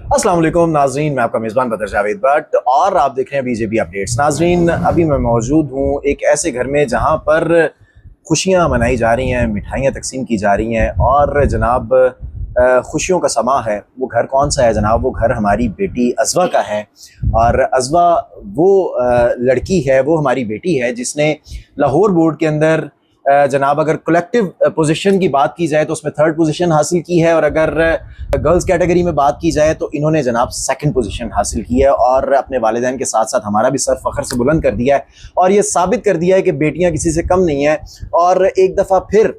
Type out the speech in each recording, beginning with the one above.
अस्सलाम वालेकुम नाजरीन, मैं आपका मेज़बान बदर जावेद भट्ट और आप देख रहे हैं बीजेपी अपडेट्स। नाजरीन, अभी मैं मौजूद हूँ एक ऐसे घर में जहाँ पर खुशियाँ मनाई जा रही हैं, मिठाइयाँ तकसीम की जा रही हैं और जनाब खुशियों का समा है। वो घर कौन सा है जनाब? वो घर हमारी बेटी अज़वा का है। और अज़वा वो लड़की है, वो हमारी बेटी है जिसने लाहौर बोर्ड के अंदर जनाब अगर कलेक्टिव पोजीशन की बात की जाए तो उसमें 3rd पोजीशन हासिल की है, और अगर गर्ल्स कैटेगरी में बात की जाए तो इन्होंने जनाब 2nd पोजीशन हासिल की है और अपने वालिदैन के साथ साथ हमारा भी सर फ़ख्र से बुलंद कर दिया है और ये साबित कर दिया है कि बेटियां किसी से कम नहीं है। और एक दफ़ा फिर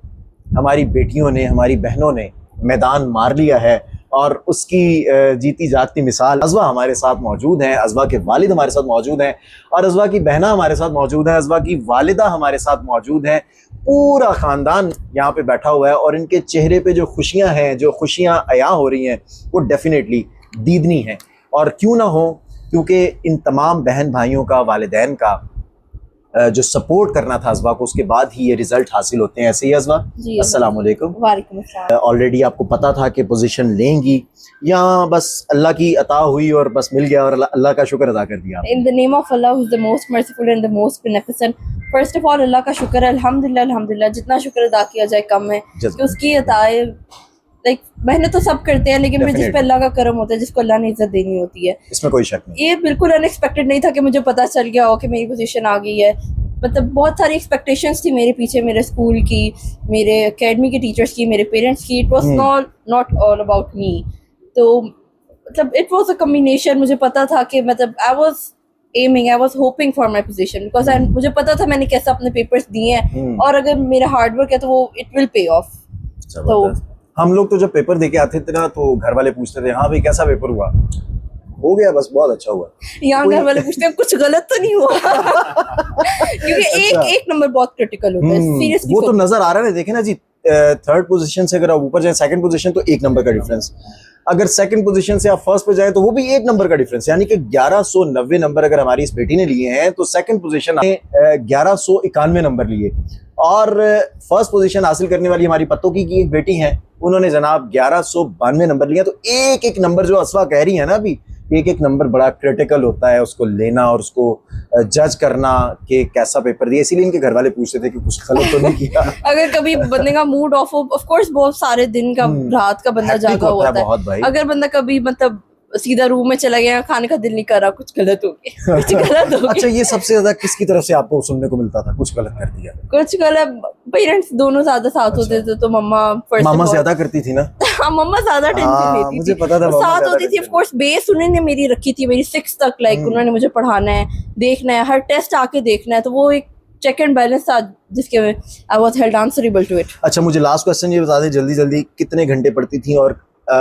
हमारी बेटियों ने, हमारी बहनों ने मैदान मार लिया है और उसकी जीती जागती मिसाल अज़वा हमारे साथ मौजूद हैं। अज़वा के वालिद हमारे साथ मौजूद हैं और अज़वा की बहना हमारे साथ मौजूद हैं। अज़वा की वालिदा हमारे साथ मौजूद हैं। पूरा ख़ानदान यहाँ पे बैठा हुआ है और इनके चेहरे पे जो खुशियाँ हैं, जो खुशियाँ अया हो रही हैं, वो डेफिनेटली दीदनी हैं। और क्यों ना हो, क्योंकि इन तमाम बहन भाइयों का, वालिदैन का जो सपोर्ट करना था अज़वा को, उसके बाद ही ये रिजल्ट हासिल होते हैं। ऐसे ही अज़वा? अस्सलाम वालेकुम। वालेकुम अस्सलाम। ऑलरेडी आपको पता था कि पोजीशन लेंगी या बस अल्लाह की अता हुई और बस मिल गया और अल्लाह का शुक्र अदा कर दिया? In the name of Allah who is the most merciful and the most beneficent, first of all Allah का शुक्र है, अल्हम्दुलिल्लाह अल्हम्दुलिल्लाह। जितना शुक्र अदा किया जाए कम है कि उसकी अताए लाइक मेहनत तो सब करते हैं, लेकिन फिर जिस पे अल्लाह का करम होता है, जिसको अल्लाह ने इज्जत देनी होती है, इसमें कोई शक नहीं। ये बिल्कुल अनएक्सपेक्टेड नहीं था कि मुझे पता चल गया हो कि मेरी पोजीशन आ गई है। मतलब बहुत सारी एक्सपेक्टेशंस थी मेरे पीछे, मेरे स्कूल की, मेरे एकेडमी के टीचर्स की, मेरे पेरेंट्स की। It was not all about me. तो मतलब इट वाज अ कॉम्बिनेशन। मुझे पता था कि मतलब I was hoping for my position because मुझे पता था मैंने कैसे अपने पेपर्स दिए हैं और अगर मेरा हार्ड वर्क है तो वो इट विल पे ऑफ। तो हम लोग तो जब पेपर देके आते थे ना तो घर वाले पूछते थे, हाँ भाई कैसा पेपर हुआ? हो गया, बस बहुत अच्छा हुआ। यहाँ घर वाले पूछते हैं कुछ गलत तो नहीं हुआ? क्योंकि एक नंबर बहुत क्रिटिकल होता है सीरियसली। वो तो नजर आ रहा है, देखे ना जी, 3rd पोजीशन से अगर आप ऊपर जाए 2nd पोजीशन तो 1 नंबर का डिफरेंस, अगर 2nd पोजीशन से आप 1st पे जाए तो वो भी 1 नंबर का डिफरेंस, यानी कि 1190 नंबर अगर हमारी इस बेटी ने लिए हैं तो 2nd पोजीशन ने 1191 नंबर लिए। और 1st पोजीशन हासिल करने वाली हमारी पत्तों की एक बेटी है, उन्होंने जनाब 1192 नंबर लिए। तो एक एक नंबर जो अफ़वा कह रही है ना अभी, एक एक नंबर बड़ा क्रिटिकल होता है, उसको लेना और उसको जज करना कि कैसा पेपर दिया। इसीलिए इनके घर वाले पूछते थे कि कुछ गलत तो नहीं किया। अगर कभी बंदे का मूड ऑफ हो, ऑफ कोर्स बहुत सारे दिन का रात का बंदा जागा होता है बहुत भाई। अगर बंदा कभी मतलब सीधा रूम में चला गया, खाने का दिल नहीं कर रहा, कुछ गलत हो गया, कुछ गलत हो गया। अच्छा, ये सबसे ज्यादा किसकी तरफ से आपको सुनने को मिलता था कुछ गलत कर दिया? कुछ गलत, पेरेंट्स दोनों ज्यादा साथ होते थे तो मम्मा ज्यादा करती थी ना। हाँ, मम्मा ज्यादा टेंशन लेती थी, मुझे पता था साथ होती थी। ऑफ कोर्स बेस उन्होंने मेरी रखी थी, मेरी 6th तक। लाइक उन्होंने मुझे पढ़ाना है, देखना है, हर टेस्ट आके देखना है, तो वो एक चेक एंड बैलेंस था जिसके I was held answerable to it. अच्छा, मुझे लास्ट क्वेश्चन ये बता दें जल्दी जल्दी, कितने घंटे पढ़ती थी और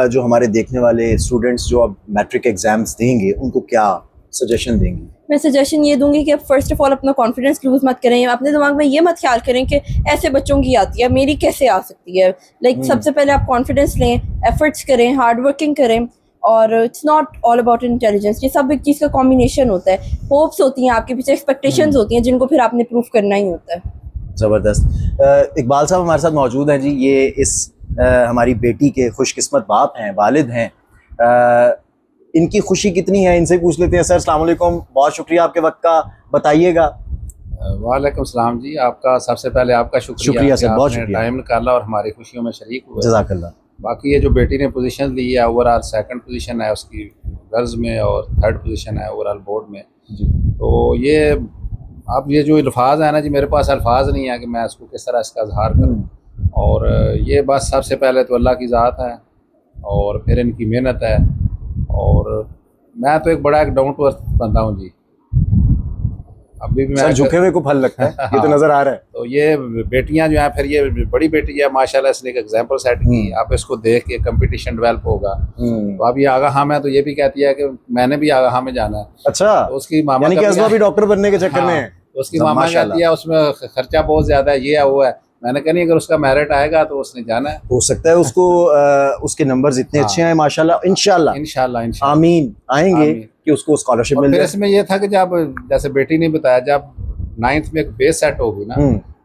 जो हमारे देखने वाले स्टूडेंट्स जो अब मैट्रिक एग्जाम्स देंगे उनको क्या सजेशन देंगी? मैं सजेशन ये दूंगी कि फर्स्ट ऑफ ऑल अपना कॉन्फिडेंस लूज मत करें। अपने दिमाग में ये मत ख्याल करें कि ऐसे बच्चों की आती है, मेरी कैसे आ सकती है। लाइक सबसे पहले आप कॉन्फिडेंस लें, एफर्ट्स करें, हार्ड वर्किंग करें। और it's not all about intelligence, ये सब एक चीज़ का कॉम्बिनेशन होता है। होप्स होती हैं आपके पीछे, एक्सपेक्टेशंस होती हैं जिनको फिर आपने प्रूफ करना ही होता है। ज़बरदस्त। इकबाल साहब हमारे साथ मौजूद हैं जी। ये इस हमारी बेटी के खुशकिस्मत बाप हैं, वालिद हैं। इनकी खुशी कितनी है, इनसे पूछ लेते हैं। सर अस्सलाम वालेकुम, बहुत शुक्रिया आपके वक्त का, बताइएगा। वालेकुम सलाम जी, आपका सबसे पहले आपका शुक्रिया सर, बहुत शुक्रिया, टाइम निकाला और हमारी खुशियों में शरीक हुए। जज़ाकल्लाह। बाकी ये जो बेटी ने पोजीशन ली है, ओवरऑल 2nd पोजीशन है उसकी गर्ल्स में और 3rd पोजीशन है ओवरऑल बोर्ड में जी। तो ये अब ये जो अल्फाज है ना जी, मेरे पास अल्फाज नहीं है कि मैं इसको किस तरह इसका इजहार करूँ। और ये बस सबसे पहले तो अल्लाह की ज़ात है और फिर इनकी मेहनत है। और मैं तो एक बड़ा एक डाउन टू अर्थ बंदा हूँ जी। अभी भी मैं झुके हुए को फल लगता है। ये तो नजर आ रहा है। तो ये बेटियां जो हैं, फिर ये बड़ी बेटी है माशाल्लाह, इसने एक एग्जाम्पल सेट की। आप इसको देख के कंपटीशन डेवलप होगा। तो अब ये आगाह में, तो ये भी कहती है कि मैंने भी आगाह में जाना है। अच्छा, तो उसकी मामा यानी कि अज़वा भी डॉक्टर बनने के चक्कर में है। तो उसकी मामा कहती है उसमें खर्चा बहुत ज्यादा है, ये है वो है। मैंने कहा नहीं, अगर उसका मेरिट आएगा तो उसने जाना है। हो सकता है उसको उसके नंबर्स इतने अच्छे हैं माशाल्लाह, इंशाल्लाह आमीन आएंगे कि उसको स्कॉलरशिप मिल जाए। इसमें यह था कि जब जैसे बेटी ने बताया, जब 9th में एक बेस सेट होगी ना,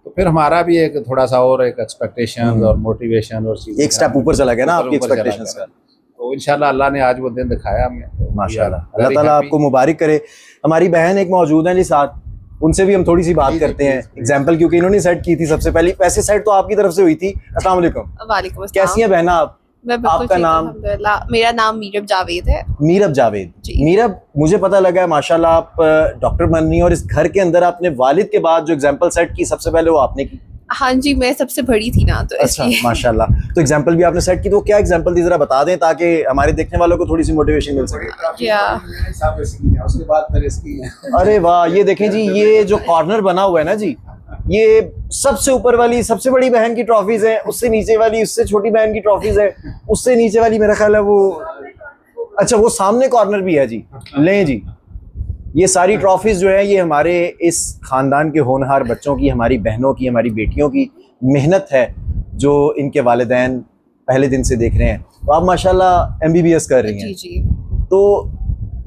तो फिर हमारा भी एक थोड़ा सा और एक एक्सपेक्टेशन और मोटिवेशन और एक स्टेप ऊपर चला गया ना आपकी एक्सपेक्टेशंस का। तो इंशाल्लाह अल्लाह ने आज वो दिन दिखाया हमें। माशाल्लाह, अल्लाह ताला आपको मुबारक करे। हमारी बहन एक मौजूद है जी साथ, उनसे भी हम थोड़ी सी बात करते हैं एग्जाम्पल, क्योंकि इन्होंने सेट की थी सबसे पहले। वैसे सेट तो आपकी तरफ से हुई थी। अस्सलाम वालेकुम। वालेकुम अस्सलाम। कैसी हैं बहना आप? मैं बिल्कुल आपका ठीक हूँ, नाम? अल्हम्दुलिल्लाह। मेरा नाम मीरब जावेद है। मीरब जावेद। जी। मीरब, मुझे पता लगा है माशाल्लाह आप डॉक्टर बन रही हैं, और इस घर के अंदर आपने वालिद के बाद जो एग्जाम्पल सेट की सबसे पहले वो आपने की। हाँ जी, मैं सबसे बड़ी थी ना, तो अच्छा, इसलिए। माशाल्लाह। तो एग्जाम्पल भी आपने सेट की, तो क्या एग्जाम्पल थी जरा बता दें ताकि हमारे देखने वालों को थोड़ी सी मोटिवेशन मिल सके। क्या? उसके बाद फिर इसकी अरे वाह, ये देखें जी, ये जो कॉर्नर बना हुआ है ना जी, ये सबसे ऊपर वाली सबसे बड़ी बहन की ट्रॉफीज है, उससे नीचे वाली उससे छोटी बहन की ट्रॉफीज है, उससे नीचे वाली मेरा ख्याल है वो, अच्छा वो सामने कॉर्नर भी है जी। लें जी, ये सारी ट्रॉफीज जो है ये हमारे इस खानदान के होनहार बच्चों की, हमारी बहनों की, हमारी बेटियों की मेहनत है जो इनके वालिदैन पहले दिन से देख रहे हैं। तो आप माशाल्लाह MBBS कर रही हैं। जी जी। तो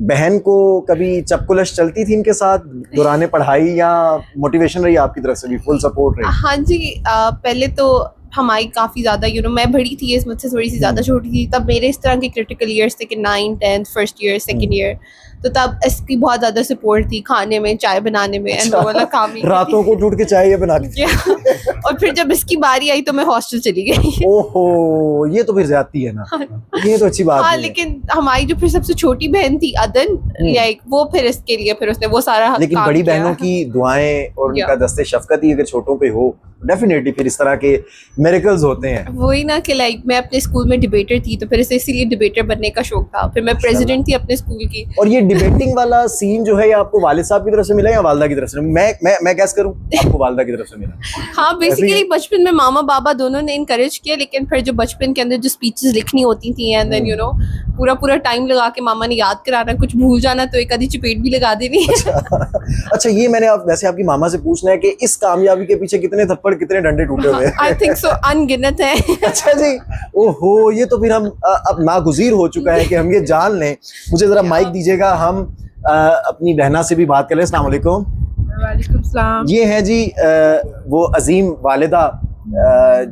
बहन को कभी चपकुलश चलती थी इनके साथ दौरान पढ़ाई, या मोटिवेशन रही आपकी तरफ से भी, फुल सपोर्ट रही? हाँ जी, पहले तो हमारी काफ़ी ज़्यादा मैं बड़ी थी, इस मुझसे थोड़ी सी ज़्यादा छोटी थी, तब मेरे इस तरह के क्रिटिकल ईयर्स थे कि 9th 10th first year second year, तो तब इसकी बहुत ज़्यादा सपोर्ट थी, खाने में, चाय बनाने में, एंड वो वाला काम ही रातों को टूट के चाय ये बना के। और फिर जब इसकी बारी आई तो मैं हॉस्टल चली गई। ओहो, ये तो फिर ज्यादती है ना, ये तो अच्छी बात हाँ, नहीं है। लेकिन हमारी जो फिर सबसे छोटी बहन थी अदन, लाइक वो फिर इसके लिए फिर उसने वो सारा लेकिन काम बड़ी किया। बहनों की दुआएं और या। उनका दस्ते शफकत ही अगर छोटों पे हो, डेफिनेटली फिर इस तरह के मिरेकल्स होते हैं। वही ना कि लाइक मैं अपने स्कूल में डिबेटर थी, तो फिर इसीलिए डिबेटर बनने का शौक था। फिर मैं प्रेसिडेंट थी अपने स्कूल की। और ये डिबेटिंग वाला सीन जो है, ये आपको वालिद साहब की तरफ से मिला या वालदा की तरफ से? मैं गैस करूं, आपको वालदा की तरफ से मिला। हाँ, बेसिकली बचपन में मामा बाबा दोनों ने इनकरेज किया, लेकिन फिर जो बचपन के अंदर जो स्पीचेस लिखनी होती थी, एंड देन पूरा टाइम लगा के मामा ने याद कराना, कुछ भूल जाना तो एक आधी चपेट भी लगा देनी। अच्छा, ये मैंने वैसे आपकी मामा से पूछना है कि इस कामयाबी के पीछे कितने थप्पड़ कितने डंडे टूटे हुए हैं? आई थिंक सो अनगिनत है। अच्छा जी, ओहो, ये तो फिर हम अब नागुजीर हो चुका है कि हम ये जान लें। मुझे जरा माइक दीजिएगा, हम अपनी बहना से भी बात कर लें। अस्सलाम वालेकुम। वालेकुम सलाम। ये है जी वो अजीम वालिदा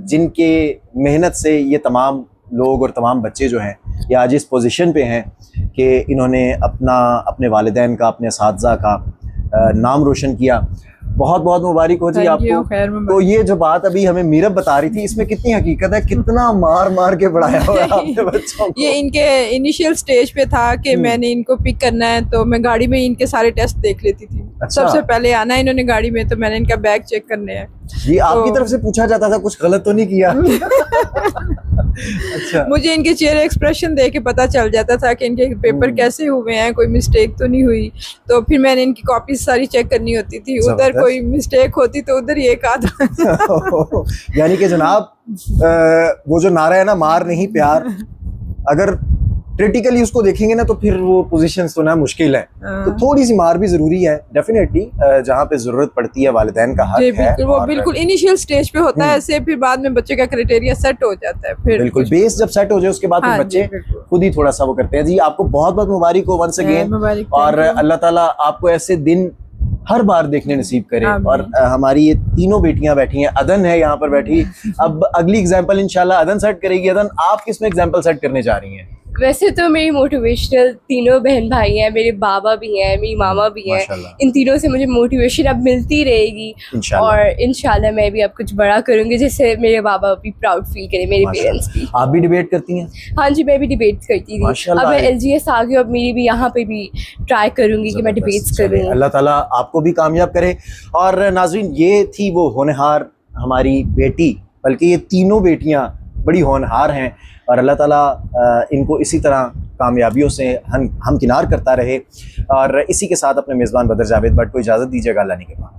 जिनके मेहनत से ये तमाम लोग और तमाम बच्चे जो हैं ये आज इस पोजीशन पे हैं कि इन्होंने अपने वालिदैन का, अपने असातिज़ा का नाम रोशन किया। बहुत बहुत मुबारक हो जी आपको। तो ये जो बात अभी हमें मीरब बता रही थी, इसमें कितनी हकीकत है? कितना मार मार के बढ़ाया हुआ है आपने बच्चों को? ये इनके इनिशियल स्टेज पे था कि मैंने इनको पिक करना है, तो मैं गाड़ी में इनके सारे टेस्ट देख लेती थी। अच्छा। सबसे पहले आना है इन्होंने गाड़ी में, तो मैंने इनका बैग चेक करने हैं। ये आपकी तरफ से पूछा जाता था कुछ गलत तो नहीं किया? अच्छा। मुझे इनके चेहरे एक्सप्रेशन देख के पता चल जाता था कि इनके पेपर कैसे हुए हैं, कोई मिस्टेक तो नहीं हुई। तो फिर मैंने इनकी कॉपी सारी चेक करनी होती थी, उधर कोई मिस्टेक होती तो उधर ही एक आध। यानी कि जनाब वो जो नारा है ना, मार नहीं प्यार, अगर क्रिटिकली उसको देखेंगे ना तो फिर वो पोजीशंस तो ना मुश्किल है। तो थोड़ी सी मार भी जरूरी है डेफिनेटली, जहाँ पे जरूरत पड़ती है, वालिदैन का हक है। बिल्कुल, वो बिल्कुल इनिशियल स्टेज पे होता है ऐसे, फिर बाद में बच्चे का क्राइटेरिया सेट हो जाता है। फिर बिल्कुल बेस जब सेट हो जाए उसके बाद हाँ, बच्चे खुद ही थोड़ा सा वो करते हैं। जी, आपको बहुत बहुत मुबारक हो वंस अगेन, और अल्लाह ताला आपको ऐसे दिन हर बार देखने नसीब करे। और हमारी ये तीनों बेटियां बैठी हैं, अदन है यहाँ पर बैठी। अब अगली एग्जांपल इंशाल्लाह अदन सेट करेगी। अदन, आप किस में एग्जांपल सेट करने जा रही हैं? वैसे तो मेरी मोटिवेशनल तीनों बहन भाई हैं, मेरे बाबा भी हैं, मेरी मामा भी हैं। इन तीनों से मुझे मोटिवेशन अब मिलती रहेगी, इंशाल्लाह। और इंशाल्लाह मैं भी अब कुछ बड़ा करूंगी जिससे मेरे बाबा भी प्राउड फील करें, मेरे पेरेंट्स भी। आप भी डिबेट करती हैं? हाँ जी, मैं भी डिबेट्स करती थी। अब मैं LGS आ गई, अब मेरी भी यहाँ पे भी ट्राई करूंगी कि मैं डिबेट्स करूँ। अल्लाह ताला आपको भी कामयाब करे। और नाज़रीन, ये थी वो होनहार हमारी बेटी, बल्कि ये तीनों बेटियां बड़ी होनहार हैं, और अल्लाह ताला इनको इसी तरह कामयाबियों से हमकिनार करता रहे। और इसी के साथ अपने मेज़बान बदर जावेद भट्ट को इजाज़त दीजिएगा। अल्लाह ने के बाद।